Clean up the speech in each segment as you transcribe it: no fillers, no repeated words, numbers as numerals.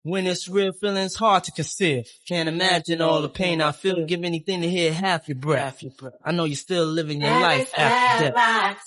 When it's real, feeling's hard to conceal. Can't imagine all the pain I feel. Give anything to hear half your breath. I know you're still living your life after death.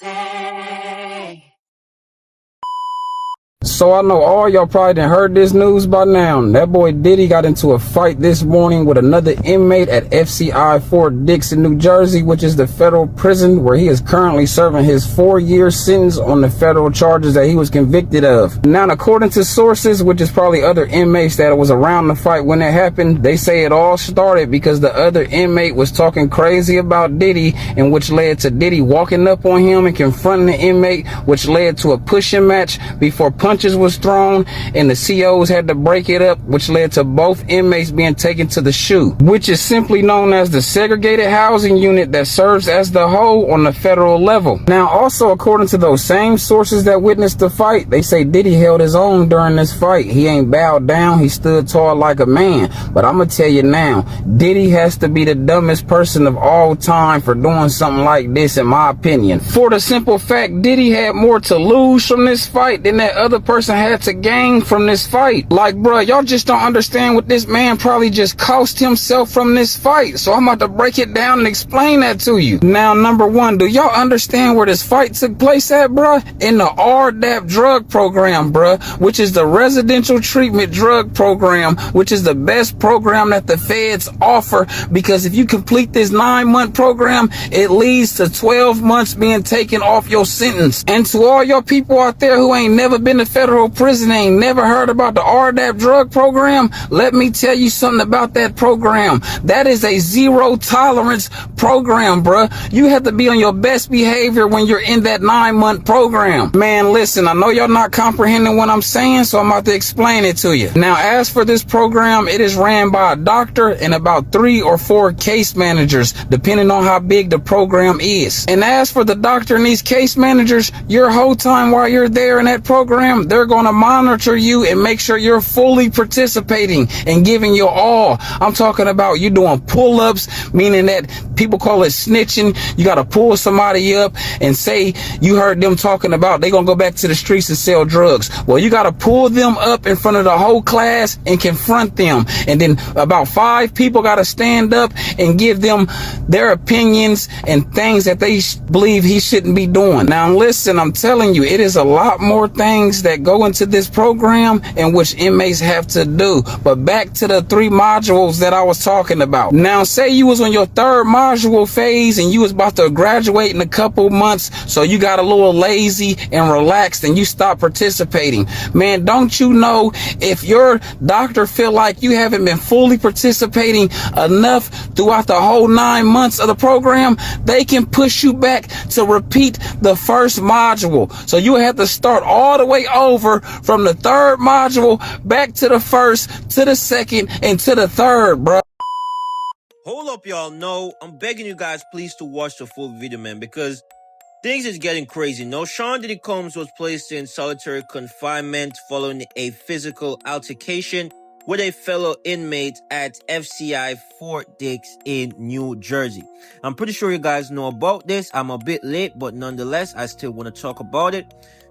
So I know all y'all probably done heard this news by now. That boy Diddy got into a fight this morning with another inmate at FCI Fort Dix in New Jersey, which is the federal prison where he is currently serving his 4-year sentence on the federal charges that he was convicted of. Now, according to sources, which is probably other inmates that was around the fight when it happened, they say it all started because the other inmate was talking crazy about Diddy, and which led to Diddy walking up on him and confronting the inmate, which led to a pushing match before punches was thrown, and the COs had to break it up, which led to both inmates being taken to the SHU, which is simply known as the segregated housing unit that serves as the HO on the federal level. Now, also according to those same sources that witnessed the fight, they say Diddy held his own during this fight. He ain't bowed down, he stood tall like a man. But I'm gonna tell you now, Diddy has to be the dumbest person of all time for doing something like this, in my opinion. For the simple fact, Diddy had more to lose from this fight than that other person had to gain from this fight. Like, bruh, y'all just don't understand what this man probably just cost himself from this fight. So I'm about to break it down and explain that to you. Now, number one, do y'all understand where this fight took place at, bruh? In the RDAP drug program, bruh, which is the residential treatment drug program, which is the best program that the feds offer, because if you complete this 9-month program, it leads to 12 months being taken off your sentence. And to all your people out there who ain't never been to federal prison, ain't never heard about the RDAP drug program, let me tell you something about that program. That is a zero tolerance program, bruh. You have to be on your best behavior when you're in that 9-month program. Man, listen, I know y'all not comprehending what I'm saying, so I'm about to explain it to you. Now, as for this program, it is ran by a doctor and about 3 or 4 case managers, depending on how big the program is. And as for the doctor and these case managers, your whole time while you're there in that program, they're going to monitor you and make sure you're fully participating and giving your all. I'm talking about you doing pull-ups, meaning that people call it snitching. You got to pull somebody up and say you heard them talking about they going to go back to the streets and sell drugs. Well, you got to pull them up in front of the whole class and confront them. And then about 5 people got to stand up and give them their opinions and things that they believe he shouldn't be doing. Now, listen, I'm telling you, it is a lot more things that go into this program and which inmates have to do. But back to the 3 modules that I was talking about. Now, say you was on your 3rd module phase and you was about to graduate in a couple months, so you got a little lazy and relaxed and you stopped participating. Man, don't you know, if your doctor feel like you haven't been fully participating enough throughout the whole 9 months of the program, they can push you back to repeat the 1st module. So you have to start all the way over from the 3rd module back to the 1st, to the 2nd, and to the 3rd, bro. Hold up, y'all. No, I'm begging you guys please to watch the full video, man, because things is getting crazy. No, Sean Diddy Combs was placed in solitary confinement following a physical altercation with a fellow inmate at FCI Fort Dix in New Jersey. I'm pretty sure you guys know about this. I'm a bit late, but nonetheless, I still want to talk about it.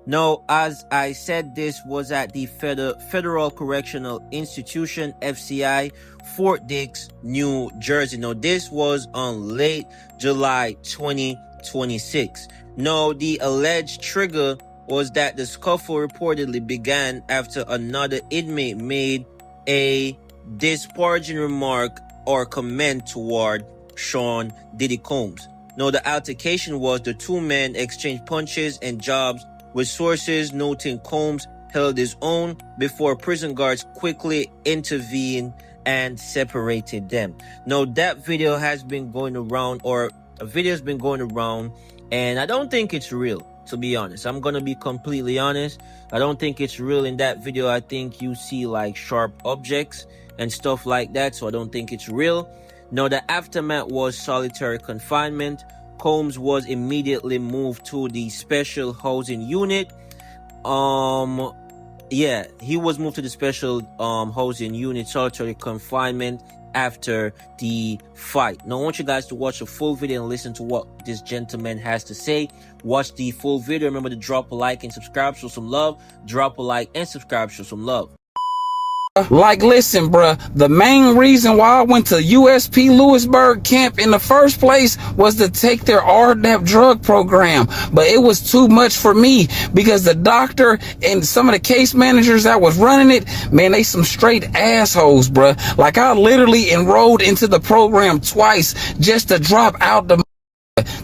Now, as I said, this was at the Federal Correctional Institution, FCI, Fort Dix, New Jersey. Now, this was on late July 2026. Now, the alleged trigger was that the scuffle reportedly began after another inmate made a disparaging remark or comment toward Sean Diddy Combs. Now, the altercation was the 2 men exchanged punches and jabs, with sources noting Combs held his own before prison guards quickly intervened and separated them. Now, that video has been going around, or a video has been going around, and I don't think it's real, to be honest. I'm gonna be completely honest. I don't think it's real. In that video, I think you see like sharp objects and stuff like that, so I don't think it's real. Now, the aftermath was solitary confinement. Combs was immediately moved to the special housing unit. He was moved to the special housing unit, solitary confinement, after the fight. Now, I want you guys to watch the full video and listen to what this gentleman has to say. Watch the full video. Remember to drop a like and subscribe, show some love. Drop a like and subscribe, show some love. Like, listen, bruh, the main reason why I went to USP Lewisburg camp in the first place was to take their RDAP drug program. But it was too much for me because the doctor and some of the case managers that was running it, man, they some straight assholes, bruh. Like, I literally enrolled into the program twice just to drop out the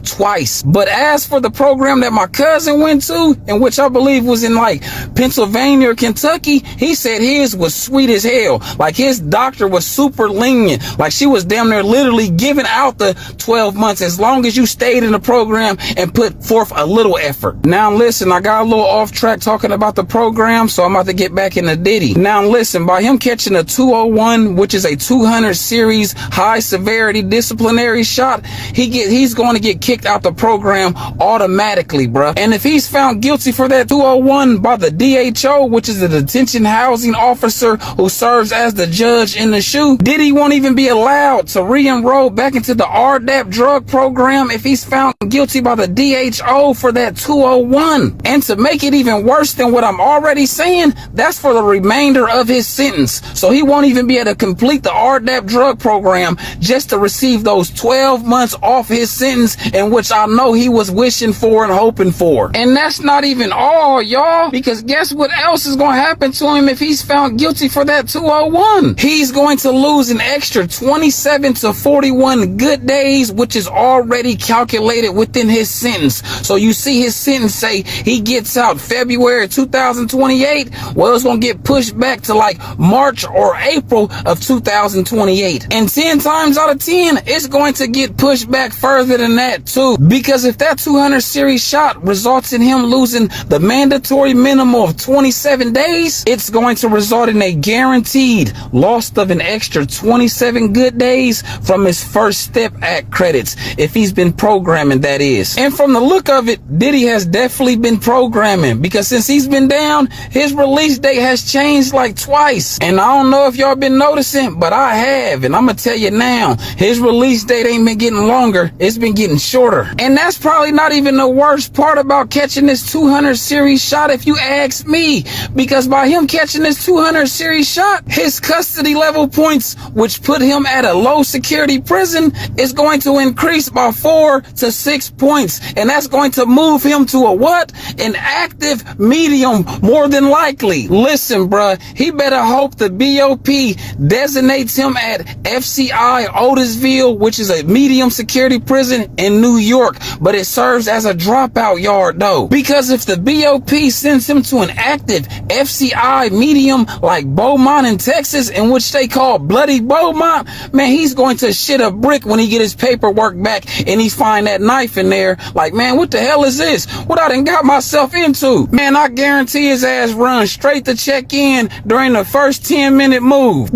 twice. But as for the program that my cousin went to, and which I believe was in like Pennsylvania or Kentucky, he said his was sweet as hell. Like, his doctor was super lenient. Like, she was damn near literally giving out the 12 months as long as you stayed in the program and put forth a little effort. Now listen, I got a little off track talking about the program, so I'm about to get back into Diddy. Now listen, by him catching a 201, which is a 200 series high severity disciplinary shot, he's going to get kicked out the program automatically, bruh. And if he's found guilty for that 201 by the DHO, which is the detention housing officer who serves as the judge in the shoe, Diddy won't even be allowed to re-enroll back into the RDAP drug program if he's found guilty by the DHO for that 201. And to make it even worse than what I'm already saying, that's for the remainder of his sentence. So he won't even be able to complete the RDAP drug program just to receive those 12 months off his sentence, in which I know he was wishing for and hoping for. And that's not even all, y'all, because guess what else is going to happen to him if he's found guilty for that 201? He's going to lose an extra 27 to 41 good days, which is already calculated within his sentence. So you see his sentence say he gets out February 2028. Well, it's going to get pushed back to like March or April of 2028. And 10 times out of 10, it's going to get pushed back further than that too. Because if that 200 series shot results in him losing the mandatory minimum of 27 days, it's going to result in a guaranteed loss of an extra 27 good days from his First Step Act credits, if he's been programming, that is. And from the look of it, Diddy has definitely been programming, because since he's been down, his release date has changed like twice. And I don't know if y'all been noticing, but I have, and I'm gonna tell you now, his release date ain't been getting longer, it's been getting shorter. And that's probably not even the worst part about catching this 200 series shot, if you ask me, because by him catching this 200 series shot, his custody level points, which put him at a low security prison, is going to increase by 4 to 6 points. And that's going to move him to a what? An active medium, more than likely. Listen, bruh, he better hope the BOP designates him at FCI Otisville, which is a medium security prison in New York, but it serves as a dropout yard though. Because if the BOP sends him to an active FCI medium like Beaumont in Texas, in which they call Bloody Beaumont, man, he's going to shit a brick when he get his paperwork back and he find that knife in there. Like, man, what the hell is this? What I done got myself into? Man, I guarantee his ass run straight to check in during the first 10-minute move.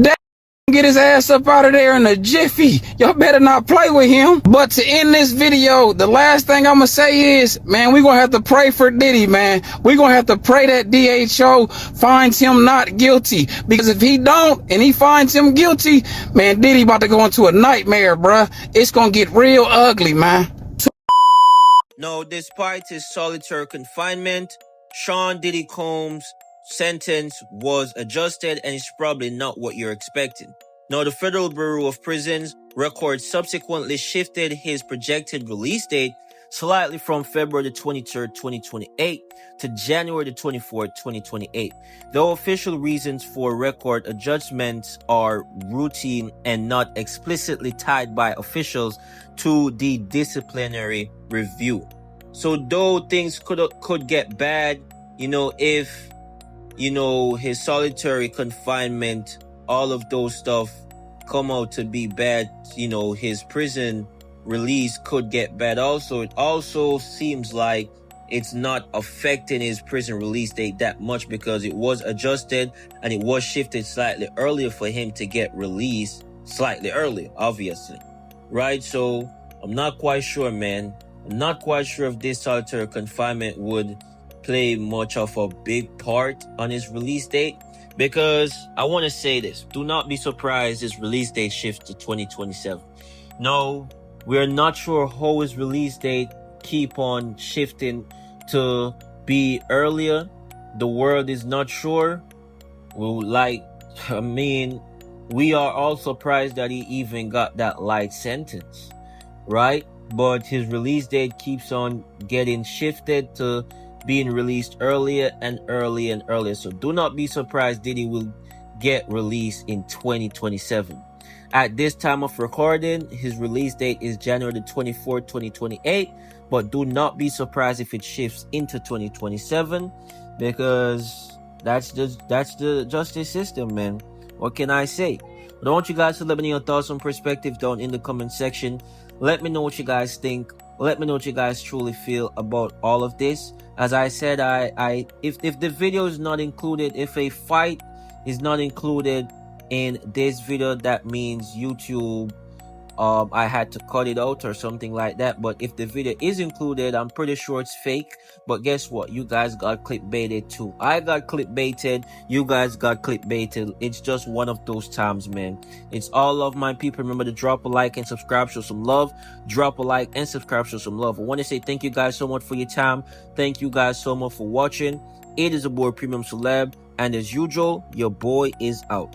Get his ass up out of there in a jiffy. Y'all better not play with him. But to end this video, the last thing I'm gonna say is, man, we gonna have to pray for Diddy, man. We gonna have to pray that DHO finds him not guilty. Because if he don't, and he finds him guilty, man, Diddy about to go into a nightmare, bruh. It's gonna get real ugly, man. No, despite his solitary confinement, Sean Diddy Combs' sentence was adjusted, and it's probably not what you're expecting. Now, the Federal Bureau of Prisons record subsequently shifted his projected release date slightly from February 23rd, 2028 to January 24th, 2028. Though official reasons for record adjustments are routine and not explicitly tied by officials to the disciplinary review. So though things could get bad, if his solitary confinement, all of those stuff come out to be bad, his prison release could get bad also. It also seems like it's not affecting his prison release date that much, because it was adjusted and it was shifted slightly earlier for him to get released slightly earlier, obviously. Right? So I'm not quite sure, man. I'm not quite sure if this solitary confinement would play much of a big part on his release date, because I want to say this: do not be surprised his release date shifts to 2027. No, we are not sure how his release date keep on shifting to be earlier. The world is not sure. We would like I mean, we are all surprised that he even got that light sentence, right? But his release date keeps on getting shifted to being released earlier and earlier and earlier. So do not be surprised Diddy will get released in 2027. At this time of recording, his release date is January the 24th, 2028. But do not be surprised if it shifts into 2027, because that's the justice system, man. What can I say? But I want you guys to let me know your thoughts and perspective down in the comment section. Let me know what you guys think. Let me know what you guys truly feel about all of this. As I said, if the video is not included, if a fight is not included in this video, that means YouTube I had to cut it out or something like that. But if the video is included, I'm pretty sure it's fake. But guess what? You guys got clickbaited too. I got clickbaited. You guys got clickbaited. It's just one of those times, man. It's all love, my people. Remember to drop a like and subscribe, show some love. Drop a like and subscribe, show some love. I want to say thank you guys so much for your time. Thank you guys so much for watching. It is a boy Premium Celeb, and as usual, your boy is out.